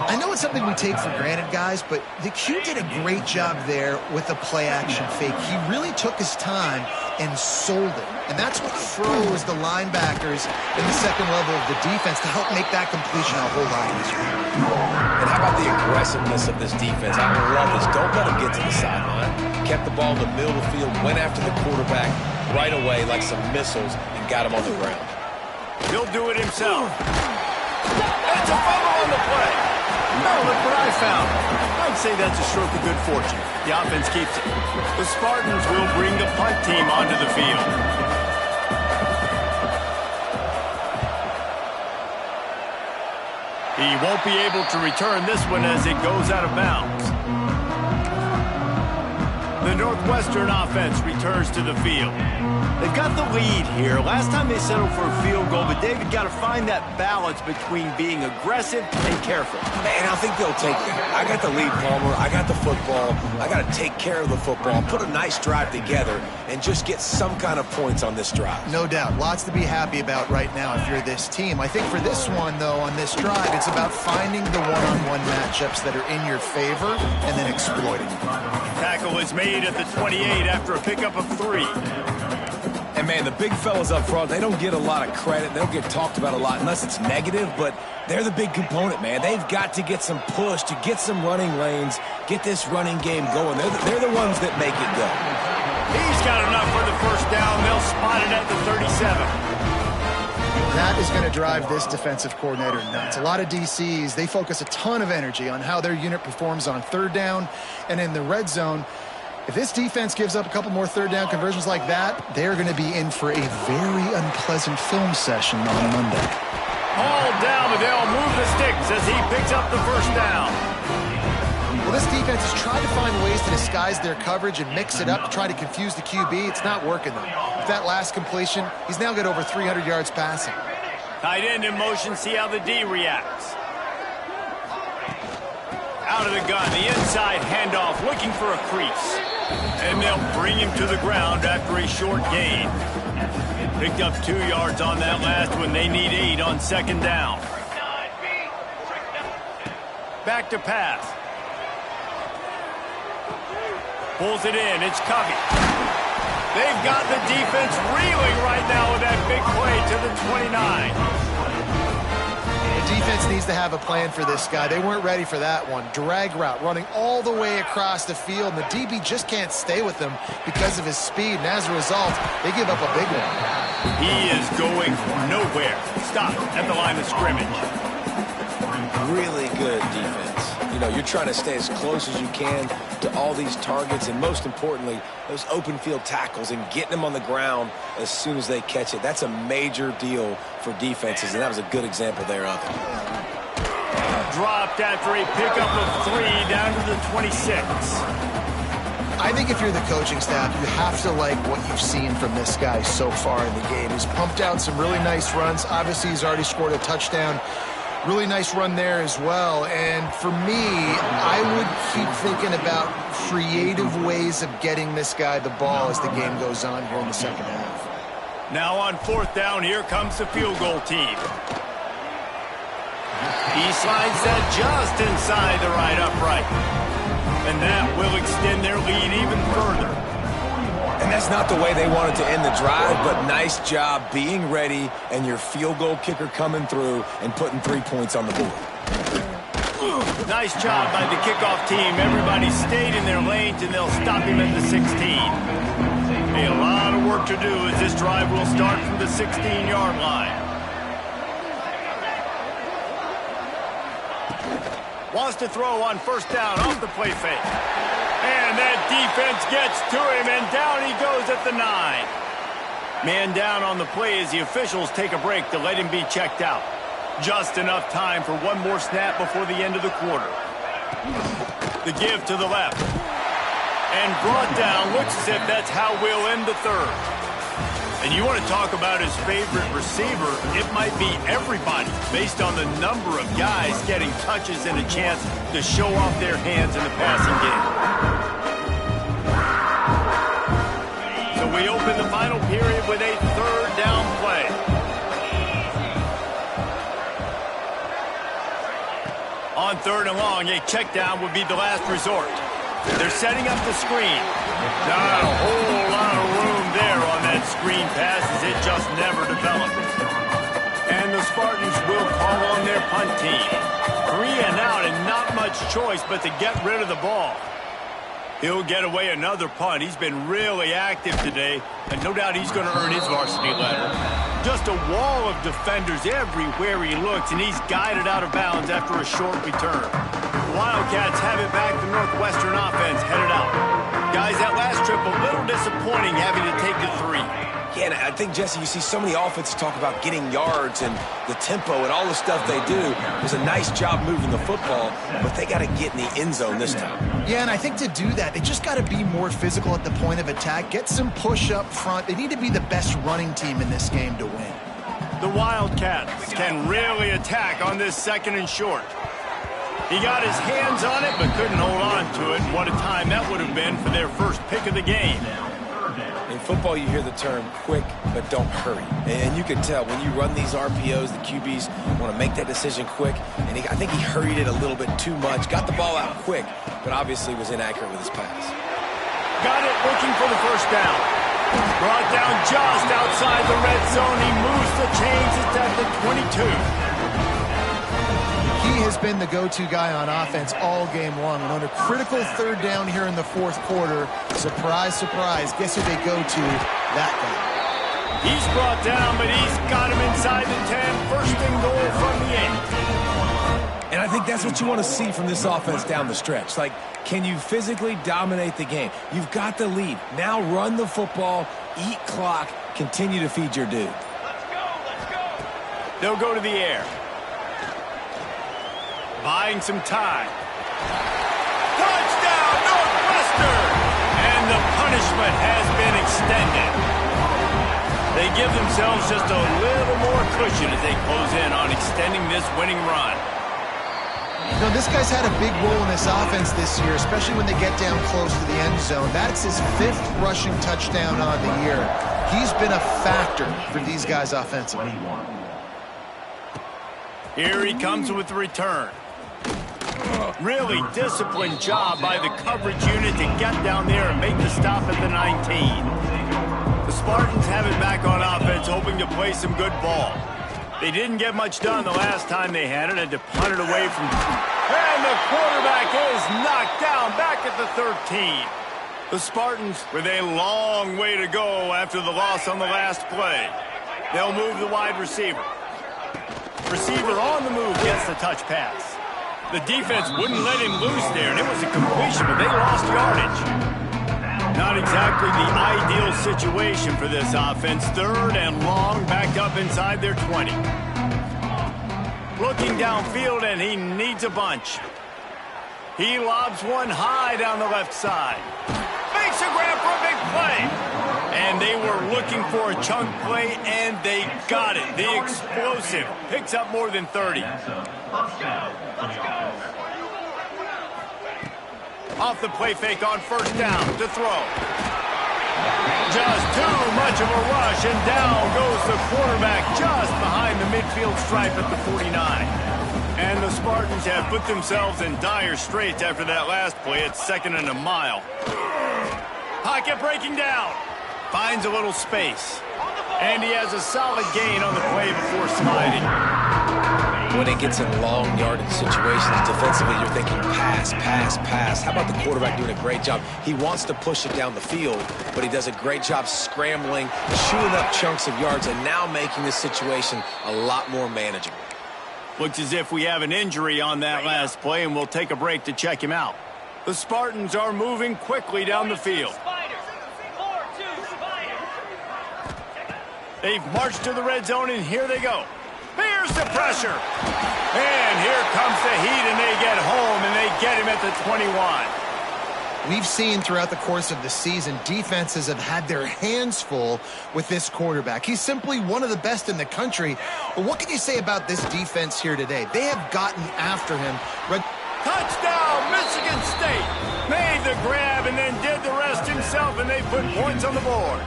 I know it's something we take for granted, guys, but the Q did a great job there with the play-action fake. He really took his time and sold it. And that's what froze the linebackers in the second level of the defense to help make that completion a whole lot easier. And how about the aggressiveness of this defense? I love this. Don't let them get to the sideline. Kept the ball in the middle of the field, went after the quarterback right away like some missiles, and got him on the ground. He'll do it himself. It's a fumble on the play. Oh, look what I found. I'd say that's a stroke of good fortune. The offense keeps it. The Spartans will bring the punt team onto the field. He won't be able to return this one as it goes out of bounds. The Northwestern offense returns to the field. They've got the lead here. Last time they settled for a field goal, but David got to find that balance between being aggressive and careful. Man, I think they'll take that. I got the lead, Palmer. I got the football. I got to take care of the football, put a nice drive together, and just get some kind of points on this drive. No doubt. Lots to be happy about right now if you're this team. I think for this one, though, on this drive, it's about finding the one-on-one matchups that are in your favor and then exploiting them. Tackle is made at the 28 after a pickup of 3. And, man, the big fellas up front, they don't get a lot of credit. They don't get talked about a lot unless it's negative, but they're the big component, man. They've got to get some push to get some running lanes, get this running game going. They're the ones that make it go. He's got enough for the first down. They'll spot it at the 37. That is going to drive this defensive coordinator nuts. A lot of DCs, they focus a ton of energy on how their unit performs on third down and in the red zone. If this defense gives up a couple more third down conversions like that, they're going to be in for a very unpleasant film session on Monday. All down, but they'll move the sticks as he picks up the first down. Well, this defense has tried to find ways to disguise their coverage and mix it up to try to confuse the QB. It's not working, though. With that last completion, he's now got over 300 yards passing. Tight end in motion, see how the D reacts. Out of the gun, the inside handoff, looking for a crease. And they'll bring him to the ground after a short gain. Picked up 2 yards on that last one. They need 8 on second down. Back to pass. Pulls it in. It's Covey. They've got the defense reeling right now with that big play to the 29. The defense needs to have a plan for this guy. They weren't ready for that one. Drag route running all the way across the field, and the DB just can't stay with them because of his speed, and as a result, they give up a big one. He is going nowhere. Stop at the line of scrimmage. Really good defense. You know, you're trying to stay as close as you can to all these targets, and most importantly, those open field tackles and getting them on the ground as soon as they catch it. That's a major deal for defenses, and that was a good example there of it. Dropped after a pickup of 3 down to the 26. I think if you're the coaching staff, you have to like what you've seen from this guy so far in the game. He's pumped out some really nice runs. Obviously, he's already scored a touchdown. Really nice run there as well. And for me, I would keep thinking about creative ways of getting this guy the ball as the game goes on here in the second half. Now on fourth down, here comes the field goal team. He slides that just inside the right upright. And that will extend their lead even further. And that's not the way they wanted to end the drive, but nice job being ready and your field goal kicker coming through and putting 3 points on the board. Nice job by the kickoff team. Everybody stayed in their lanes, and they'll stop him at the 16. A lot of work to do as this drive will start from the 16-yard line. Wants to throw on first down off the play fake. And that defense gets to him, and down he goes at the 9. Man down on the play as the officials take a break to let him be checked out. Just enough time for one more snap before the end of the quarter. The give to the left. And brought down. Looks as if that's how we'll end the third. And you want to talk about his favorite receiver, it might be everybody based on the number of guys getting touches and a chance to show off their hands in the passing game. So we open the final period with a third down play. On third and long, a check down would be the last resort. They're setting up the screen. Not a whole lot of room there on that screen pass as it just never developed. And the Spartans will call on their punt team. 3 and out and not much choice but to get rid of the ball. He'll get away another punt. He's been really active today, and no doubt he's going to earn his varsity letter. Just a wall of defenders everywhere he looks, and he's guided out of bounds after a short return. The Wildcats have it back. The Northwestern offense headed out. Guys, that last trip a little disappointing having to take the 3. Yeah, and I think, Jesse, you see so many offenses talk about getting yards and the tempo and all the stuff they do. It was a nice job moving the football, but they got to get in the end zone this time. Yeah, and I think to do that, they just got to be more physical at the point of attack, get some push up front. They need to be the best running team in this game to win. The Wildcats can really attack on this second and short. He got his hands on it, but couldn't hold on to it. What a time that would have been for their first pick of the game. In football, you hear the term quick, but don't hurry. And you can tell when you run these RPOs, the QBs want to make that decision quick. And I think he hurried it a little bit too much. Got the ball out quick, but obviously was inaccurate with his pass. Got it looking for the first down. Brought down just outside the red zone. He moves the chains. It's at the 22. He has been the go-to guy on offense all game long. And on a critical third down here in the fourth quarter, surprise, surprise, guess who they go to? That guy. He's brought down, but he's got him inside the 10. First and goal from the 8. And I think that's what you want to see from this offense down the stretch. Like, can you physically dominate the game? You've got the lead. Now run the football, eat clock, continue to feed your dude. Let's go. They'll go to the air. Buying some time. Touchdown, Northwestern! And the punishment has been extended. They give themselves just a little more cushion as they close in on extending this winning run. You know, this guy's had a big role in this offense this year, especially when they get down close to the end zone. That's his 5th rushing touchdown on the year. He's been a factor for these guys offensively. Here he comes with the return. Really disciplined job by the coverage unit to get down there and make the stop at the 19. The Spartans have it back on offense, hoping to play some good ball. They didn't get much done the last time they had it, had to punt it away from... And the quarterback is knocked down back at the 13. The Spartans with a long way to go after the loss on the last play. They'll move the wide receiver. Receiver on the move gets the touch pass. The defense wouldn't let him loose there, and it was a completion, but they lost yardage. Not exactly the ideal situation for this offense. Third and long, back up inside their 20. Looking downfield, and he needs a bunch. He lobs one high down the left side. Makes a grab for a big play. And they were looking for a chunk play, and they got it. The explosive picks up more than 30. Off the play fake on first down to throw. Just too much of a rush, and down goes the quarterback just behind the midfield stripe at the 49. And the Spartans have put themselves in dire straits after that last play. It's 2nd and a mile. Pocket breaking down. Finds a little space. And he has a solid gain on the play before sliding. When it gets in long yardage situations, defensively, you're thinking pass, pass, pass. How about the quarterback doing a great job? He wants to push it down the field, but he does a great job scrambling, chewing up chunks of yards, and now making this situation a lot more manageable. Looks as if we have an injury on that last play, and we'll take a break to check him out. The Spartans are moving quickly down the field. They've marched to the red zone, and here they go. Here's the pressure. And here comes the heat, and they get home, and they get him at the 21. We've seen throughout the course of the season, defenses have had their hands full with this quarterback. He's simply one of the best in the country. But what can you say about this defense here today? They have gotten after him. Touchdown, Michigan State. Made the grab and then did the rest himself, and they put points on the board.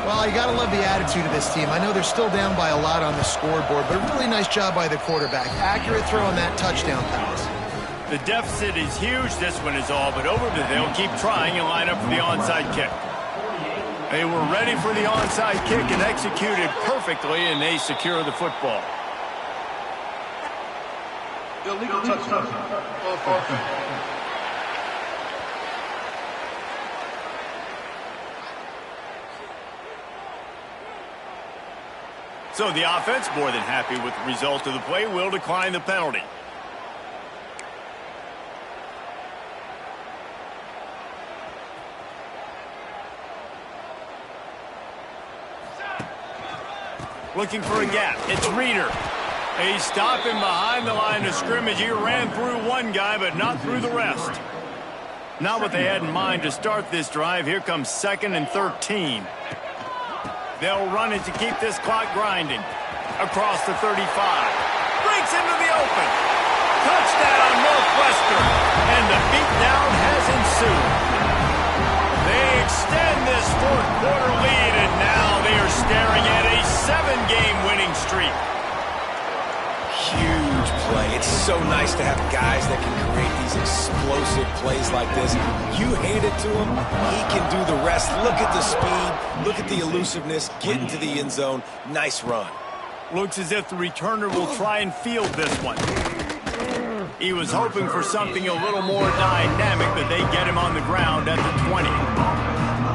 Well, you got to love the attitude of this team. I know they're still down by a lot on the scoreboard, but a really nice job by the quarterback. Accurate throw on that touchdown pass. The deficit is huge. This one is all but over, but they'll keep trying and line up for the onside kick. They were ready for the onside kick and executed perfectly, and they secure the football. Illegal touchdown. So the offense, more than happy with the result of the play, will decline the penalty. Looking for a gap. It's Reeder. They stop him behind the line of scrimmage. He ran through one guy, but not through the rest. Not what they had in mind to start this drive. Here comes 2nd and 13. They'll run it to keep this clock grinding. Across the 35. Breaks into the open. Touchdown, Northwestern. And the beatdown has ensued. They extend this fourth-quarter lead, and now they are staring at a 7-game winning streak. Huge play. It's so nice to have guys that can create these explosive plays like this. You hand it to him, he can do the rest. Look at the speed. Look at the elusiveness. Get into the end zone. Nice run. Looks as if the returner will try and field this one. He was hoping for something a little more dynamic, but they get him on the ground at the 20.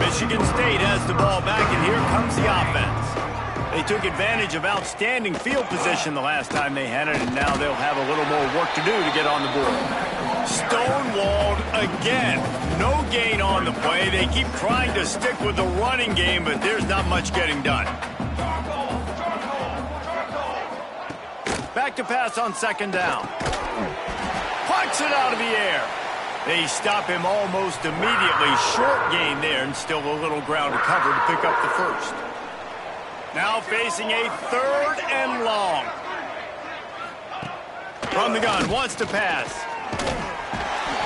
Michigan State has the ball back, and here comes the offense. They took advantage of outstanding field position the last time they had it, and now they'll have a little more work to do to get on the board. Stonewalled again. No gain on the play. They keep trying to stick with the running game, but there's not much getting done. Back to pass on 2nd down. Plucks it out of the air. They stop him almost immediately. Short gain there, and still a little ground to cover to pick up the first. Now facing a 3rd and long. From the gun, wants to pass.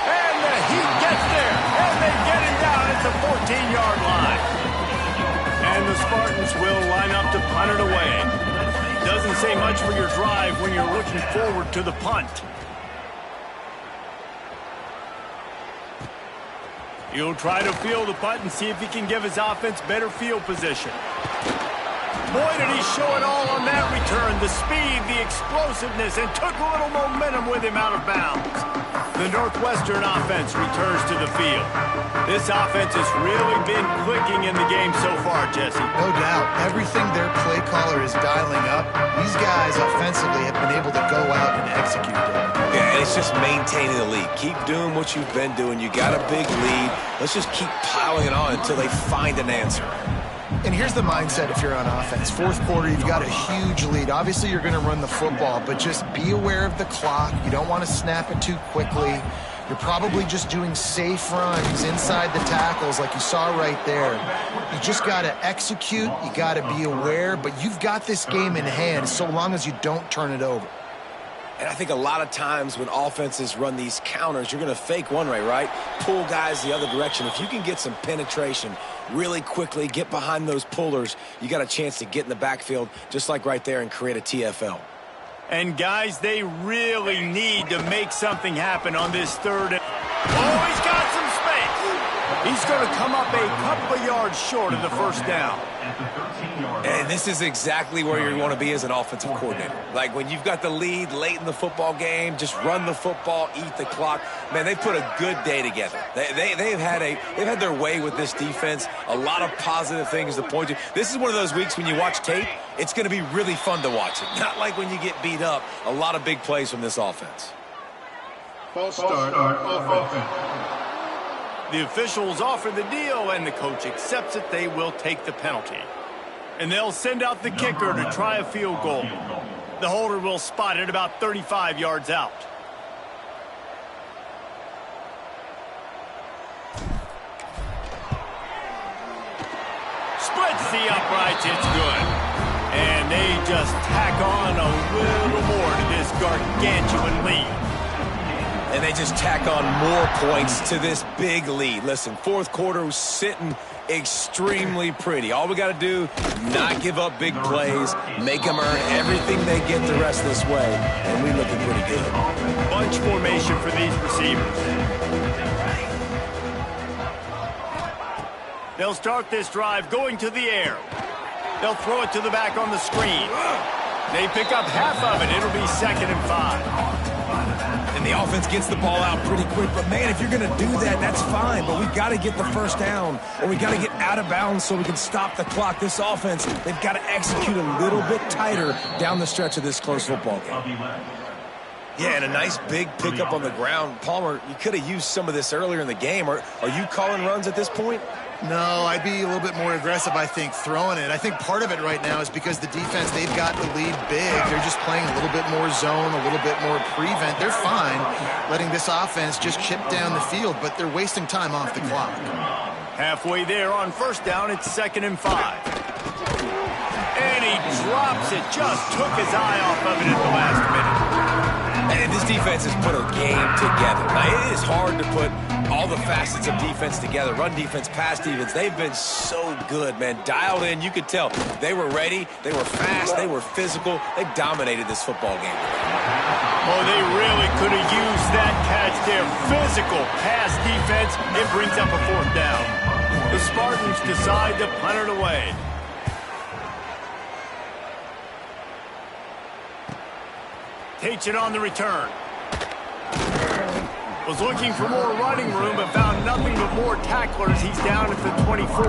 And the Heat gets there, and they get him down at the 14-yard line. And the Spartans will line up to punt it away. Doesn't say much for your drive when you're looking forward to the punt. He'll try to field the punt and see if he can give his offense better field position. Boy, did he show it all on that return. The speed, the explosiveness, and took a little momentum with him out of bounds. The Northwestern offense returns to the field. This offense has really been clicking in the game so far, Jesse. No doubt. Everything their play caller is dialing up, these guys offensively have been able to go out and execute it. Yeah, and it's just maintaining the lead. Keep doing what you've been doing. You got a big lead. Let's just keep piling it on until they find an answer. And here's the mindset if you're on offense. 4th quarter, you've got a huge lead. Obviously, you're going to run the football, but just be aware of the clock. You don't want to snap it too quickly. You're probably just doing safe runs inside the tackles like you saw right there. You just got to execute. You got to be aware, but you've got this game in hand so long as you don't turn it over. And I think a lot of times when offenses run these counters, you're going to fake one way, right? Pull guys the other direction. If you can get some penetration really quickly, get behind those pullers, you got a chance to get in the backfield just like right there and create a TFL. And guys, they really need to make something happen on this 3rd. Oh, he's got some space. He's going to come up a couple of yards short of the 1st down. And this is exactly where you want to be as an offensive coordinator. Like when you've got the lead late in the football game, just run the football, eat the clock. Man, they've put a good day together. They've had their way with this defense. A lot of positive things to point to. This is one of those weeks when you watch tape, it's going to be really fun to watch it. Not like when you get beat up. A lot of big plays from this offense. False start. Offense. The officials offer the deal, and the coach accepts it. They will take the penalty. And they'll send out the kicker to try a field goal. The holder will spot it about 35 yards out. the uprights. It's good. And they just tack on a little more to this gargantuan lead. And they just tack on more points to this big lead. Listen, fourth quarter was sitting extremely pretty. All we got to do, not give up big plays, make them earn everything they get the rest of this way, and we looking pretty good. Bunch formation for these receivers. They'll start this drive going to the air. They'll throw it to the back on the screen. They pick up half of it. It'll be 2nd and 5. And the offense gets the ball out pretty quick. But, man, if you're going to do that, that's fine. But we got to get the first down, or we got to get out of bounds so we can stop the clock. This offense, they've got to execute a little bit tighter down the stretch of this close football game. Yeah, and a nice big pickup on the ground. Palmer, you could have used some of this earlier in the game. Are you calling runs at this point? No, I'd be a little bit more aggressive, I think, throwing it. I think part of it right now is because the defense, they've got the lead big. They're just playing a little bit more zone, a little bit more prevent. They're fine letting this offense just chip down the field, but they're wasting time off the clock. Halfway there on first down, it's 2nd and 5. And he drops it, just took his eye off of it at the last minute. And this defense has put a game together. Now, it is hard to put all the facets of defense together. Run defense, pass defense. They've been so good, man. Dialed in. You could tell they were ready. They were fast. They were physical. They dominated this football game. Oh, they really could have used that catch there. Physical pass defense. It brings up a 4th down. The Spartans decide to punt it away. Takes it on the return. Was looking for more running room, but found nothing but more tacklers. He's down at the 24.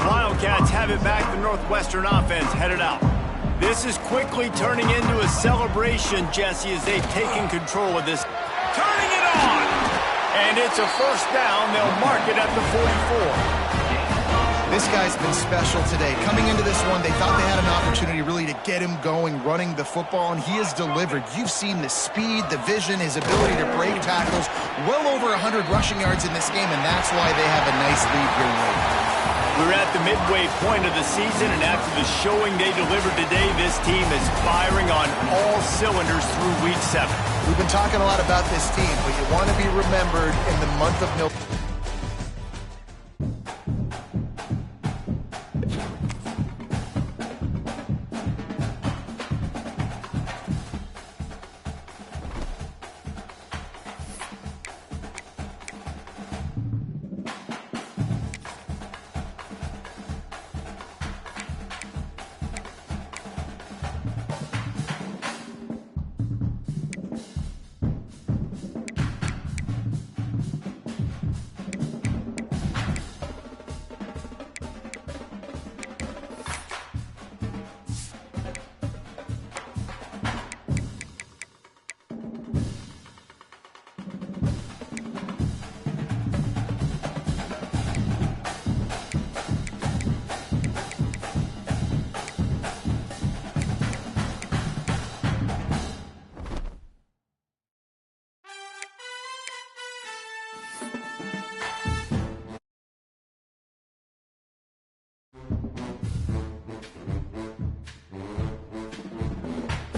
Wildcats have it back. The Northwestern offense headed out. This is quickly turning into a celebration, Jesse, as they've taken control of this. Turning it on! And it's a 1st down. They'll mark it at the 44. This guy's been special today. Coming into this one, they thought they had an opportunity really to get him going, running the football, and he has delivered. You've seen the speed, the vision, his ability to break tackles. Well over 100 rushing yards in this game, and that's why they have a nice lead here late. We're at the midway point of the season, and after the showing they delivered today, this team is firing on all cylinders through Week 7. We've been talking a lot about this team, but you want to be remembered in the month of November.